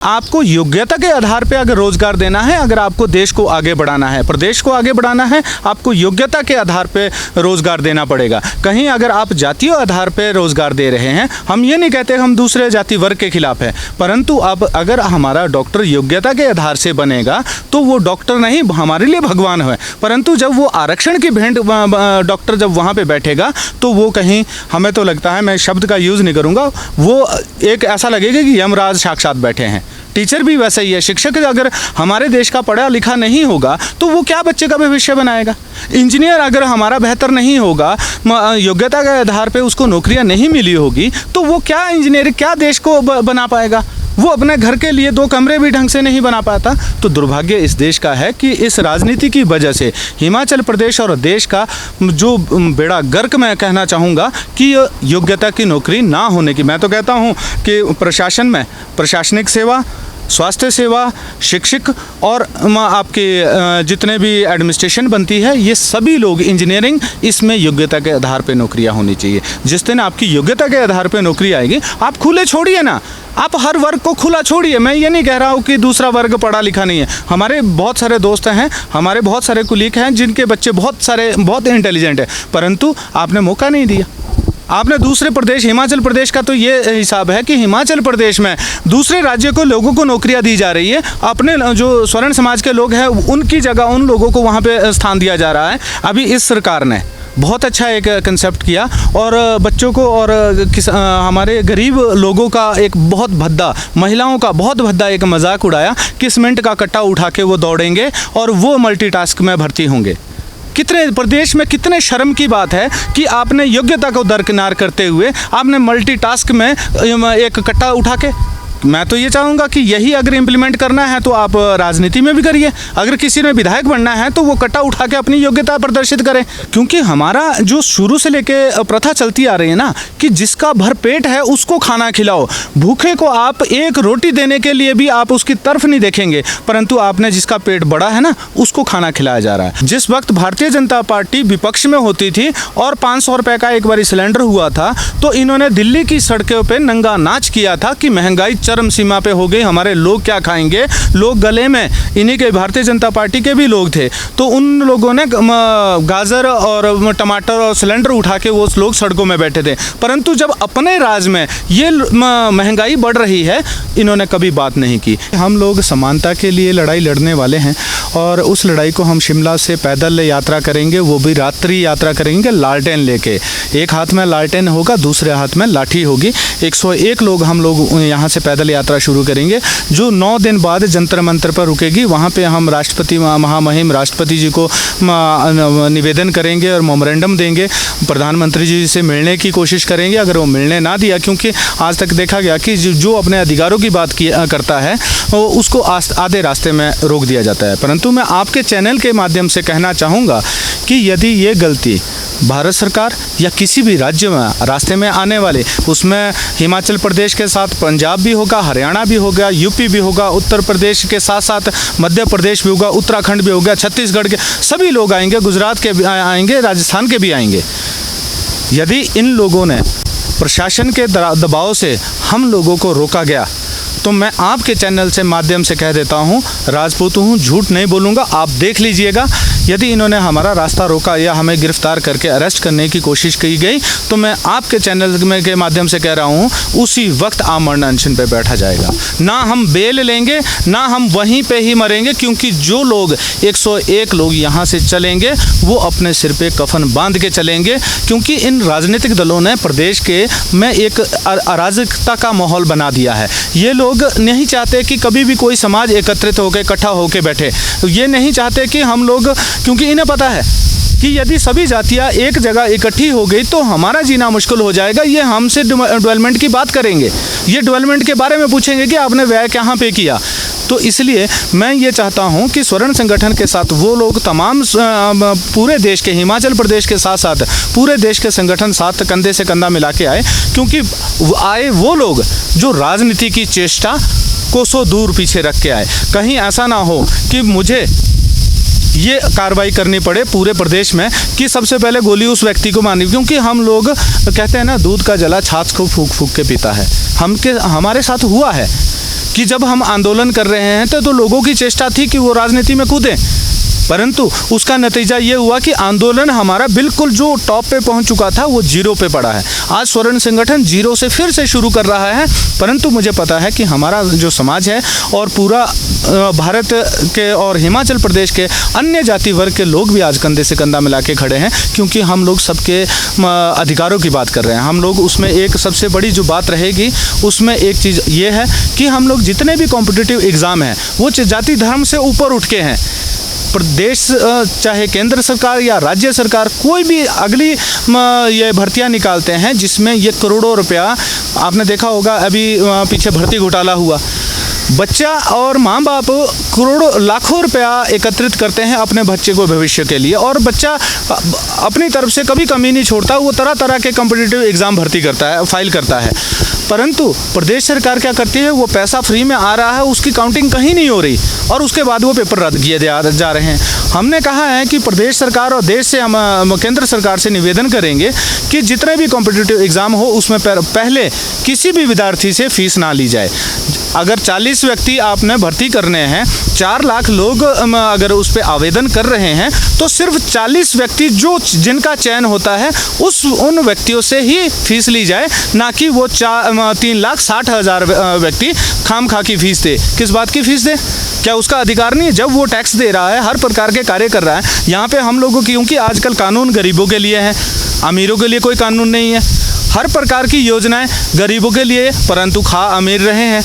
आपको योग्यता के आधार पे अगर रोजगार देना है, अगर आपको देश को आगे बढ़ाना है, प्रदेश को आगे बढ़ाना है, आपको योग्यता के आधार पे रोजगार देना पड़ेगा। कहीं अगर आप जातीय आधार पे रोजगार दे रहे हैं, हम ये नहीं कहते हम दूसरे जाति वर्ग के खिलाफ है, परंतु अब अगर हमारा डॉक्टर योग्यता के आधार से बनेगा तो वो डॉक्टर नहीं हमारे लिए भगवान है। परंतु जब वो आरक्षण की भेंट डॉक्टर जब वहाँ पे बैठेगा तो वो कहीं, हमें तो लगता है, मैं शब्द का यूज़ नहीं करूँगा, वो एक ऐसा लगेगा कि यमराज साक्षात बैठे हैं। टीचर भी वैसा ही है। शिक्षक अगर हमारे देश का पढ़ा लिखा नहीं होगा तो वो क्या बच्चे का भविष्य बनाएगा। इंजीनियर अगर हमारा बेहतर नहीं होगा, योग्यता के आधार पे उसको नौकरियां नहीं मिली होगी, तो वो क्या इंजीनियर, क्या देश को बना पाएगा। वो अपने घर के लिए 2 कमरे भी ढंग से नहीं बना पाता। तो दुर्भाग्य इस देश का है कि इस राजनीति की वजह से हिमाचल प्रदेश और देश का जो बेड़ा गर्क, मैं कहना चाहूँगा कि योग्यता की नौकरी ना होने की। मैं तो कहता हूँ कि प्रशासन में प्रशासनिक सेवा, स्वास्थ्य सेवा, शिक्षक और आपके जितने भी एडमिनिस्ट्रेशन बनती है, ये सभी लोग, इंजीनियरिंग, इसमें योग्यता के आधार पे नौकरियां होनी चाहिए। जिस दिन आपकी योग्यता के आधार पे नौकरी आएगी, आप खुले छोड़िए ना, आप हर वर्ग को खुला छोड़िए। मैं ये नहीं कह रहा हूँ कि दूसरा वर्ग पढ़ा लिखा नहीं है। हमारे बहुत सारे दोस्त हैं, हमारे बहुत सारे कुलीग हैं जिनके बच्चे बहुत इंटेलिजेंट है, परंतु आपने मौका नहीं दिया। आपने दूसरे प्रदेश, हिमाचल प्रदेश का तो ये हिसाब है कि हिमाचल प्रदेश में दूसरे राज्य को लोगों को नौकरियां दी जा रही है, अपने जो स्वर्ण समाज के लोग हैं उनकी जगह उन लोगों को वहाँ पे स्थान दिया जा रहा है। अभी इस सरकार ने बहुत अच्छा एक कंसेप्ट किया और बच्चों को और हमारे गरीब लोगों का एक बहुत भद्दा, महिलाओं का बहुत भद्दा एक मजाक उड़ाया कि सीमेंट का कट्टा उठा के वो दौड़ेंगे और वो मल्टीटास्क में भर्ती होंगे। कितने प्रदेश में कितने शर्म की बात है कि आपने योग्यता को दरकिनार करते हुए आपने मल्टीटास्क में एक कट्टा उठा के, मैं तो ये चाहूँगा कि यही अगर इम्प्लीमेंट करना है तो आप राजनीति में भी करिए। अगर किसी ने विधायक बनना है तो वो कट्टा उठा के अपनी योग्यता प्रदर्शित करें, क्योंकि हमारा जो शुरू से लेके प्रथा चलती आ रही है ना कि जिसका भर पेट है उसको खाना खिलाओ। भूखे को आप एक रोटी देने के लिए भी आप उसकी तरफ नहीं देखेंगे, परंतु आपने जिसका पेट बड़ा है ना उसको खाना खिलाया जा रहा है। जिस वक्त भारतीय जनता पार्टी विपक्ष में होती थी और 500 रुपये का एक बार सिलेंडर हुआ था तो इन्होंने दिल्ली की सड़कों पर नंगा नाच किया था कि महंगाई चरम सीमा पे हो गई, हमारे लोग क्या खाएंगे। लोग गले में इन्हीं के भारतीय जनता पार्टी के भी लोग थे, तो उन लोगों ने गाजर और टमाटर और सिलेंडर उठा के वो लोग सड़कों में बैठे थे। परंतु जब अपने राज में ये महंगाई बढ़ रही है, इन्होंने कभी बात नहीं की। हम लोग समानता के लिए लड़ाई लड़ने वाले हैं और उस लड़ाई को हम शिमला से पैदल यात्रा करेंगे, वो भी रात्रि यात्रा करेंगे लालटेन लेके। एक हाथ में लालटेन होगा, दूसरे हाथ में लाठी होगी। 101 लोग हम लोग यहाँ से पैदल यात्रा शुरू करेंगे, जो 9 दिन बाद जंतर मंतर पर रुकेगी। वहाँ पे हम राष्ट्रपति, महामहिम राष्ट्रपति जी को निवेदन करेंगे और मेमोरेंडम देंगे। प्रधानमंत्री जी से मिलने की कोशिश करेंगे। अगर वो मिलने ना दिया, क्योंकि आज तक देखा गया कि जो अपने अधिकारों की बात करता है उसको आधे रास्ते में रोक दिया जाता है। परंतु मैं आपके चैनल के माध्यम से कहना चाहूँगा कि यदि ये गलती भारत सरकार या किसी भी राज्य में रास्ते में आने वाले, उसमें हिमाचल प्रदेश के साथ पंजाब भी होगा, हरियाणा भी होगा, यूपी भी होगा, उत्तर प्रदेश के साथ साथ मध्य प्रदेश भी होगा, उत्तराखंड भी होगा, छत्तीसगढ़ के सभी लोग आएंगे, गुजरात के भी आएंगे, राजस्थान के भी आएंगे। यदि इन लोगों ने प्रशासन के दबाव से हम लोगों को रोका गया तो मैं आपके चैनल से माध्यम से कह देता हूँ, राजपूत हूँ, झूठ नहीं बोलूँगा, आप देख लीजिएगा। यदि इन्होंने हमारा रास्ता रोका या हमें गिरफ्तार करके अरेस्ट करने की कोशिश की गई तो मैं आपके चैनल में के माध्यम से कह रहा हूँ, उसी वक्त आमरण अनशन पे बैठा जाएगा। ना हम बेल लेंगे, ना हम वहीं पे ही मरेंगे, क्योंकि जो लोग 101 लोग यहाँ से चलेंगे वो अपने सिर पे कफन बांध के चलेंगे, क्योंकि इन राजनीतिक दलों ने प्रदेश के में एक अराजकता का माहौल बना दिया है। ये लोग नहीं चाहते कि कभी भी कोई समाज एकत्रित होकर इकट्ठा होकर बैठे। ये नहीं चाहते कि हम लोग, क्योंकि इन्हें पता है कि यदि सभी जातियाँ एक जगह इकट्ठी हो गई तो हमारा जीना मुश्किल हो जाएगा। ये हमसे डेवलपमेंट की बात करेंगे, ये डेवलपमेंट के बारे में पूछेंगे कि आपने व्यय कहाँ पे किया। तो इसलिए मैं ये चाहता हूँ कि स्वर्ण संगठन के साथ वो लोग तमाम पूरे देश के, हिमाचल प्रदेश के साथ साथ पूरे देश के संगठन साथ कंधे से कंधा मिला के आए, क्योंकि आए वो लोग जो राजनीति की चेष्टा को सौ दूर पीछे रख के आए। कहीं ऐसा ना हो कि मुझे ये कार्रवाई करनी पड़े पूरे प्रदेश में कि सबसे पहले गोली उस व्यक्ति को मारनी, क्योंकि हम लोग कहते हैं ना, दूध का जला छाछ को फूंक फूंक के पीता है। हमारे साथ हुआ है कि जब हम आंदोलन कर रहे हैं तो लोगों की चेष्टा थी कि वो राजनीति में कूदें, परंतु उसका नतीजा ये हुआ कि आंदोलन हमारा बिल्कुल जो टॉप पे पहुंच चुका था वो जीरो पे पड़ा है। आज स्वर्ण संगठन जीरो से फिर से शुरू कर रहा है, परंतु मुझे पता है कि हमारा जो समाज है और पूरा भारत के और हिमाचल प्रदेश के अन्य जाति वर्ग के लोग भी आज कंधे से कंधा मिला के खड़े हैं, क्योंकि हम लोग सबके अधिकारों की बात कर रहे हैं। हम लोग उसमें एक सबसे बड़ी जो बात रहेगी उसमें एक चीज़ ये है कि हम लोग जितने भी कॉम्पिटिटिव एग्ज़ाम हैं वो जाति धर्म से ऊपर उठ के हैं। प्रदेश चाहे केंद्र सरकार या राज्य सरकार कोई भी अगली ये भर्तियां निकालते हैं जिसमें ये करोड़ों रुपया, आपने देखा होगा अभी पीछे भर्ती घोटाला हुआ, बच्चा और माँ बाप करोड़ों लाखों रुपया एकत्रित करते हैं अपने बच्चे को भविष्य के लिए, और बच्चा अपनी तरफ से कभी कमी नहीं छोड़ता, वो तरह तरह के कॉम्पिटिटिव एग्ज़ाम भर्ती करता है, फाइल करता है। परंतु प्रदेश सरकार क्या करती है, वो पैसा फ्री में आ रहा है, उसकी काउंटिंग कहीं नहीं हो रही और उसके बाद वो पेपर रद्द किए जा रहे हैं। हमने कहा है कि प्रदेश सरकार और देश से हम केंद्र सरकार से निवेदन करेंगे कि जितने भी कॉम्पिटिटिव एग्ज़ाम हो उसमें पहले किसी भी विद्यार्थी से फीस ना ली जाए। अगर 40 व्यक्ति आपने भर्ती करने हैं, 4 लाख लोग अगर उस पर आवेदन कर रहे हैं, तो सिर्फ 40 व्यक्ति जिनका चयन होता है उन व्यक्तियों से ही फीस ली जाए, ना कि वो 3,60,000 व्यक्ति खामखा की फीस दे। किस बात की फीस दे? क्या उसका अधिकार नहीं है? जब वो टैक्स दे रहा है, हर प्रकार के कार्य कर रहा है। यहाँ पे हम लोगों की, क्योंकि आजकल कानून गरीबों के लिए है, अमीरों के लिए कोई कानून नहीं है। हर प्रकार की योजनाएं गरीबों के लिए, परंतु खा अमीर रहे हैं।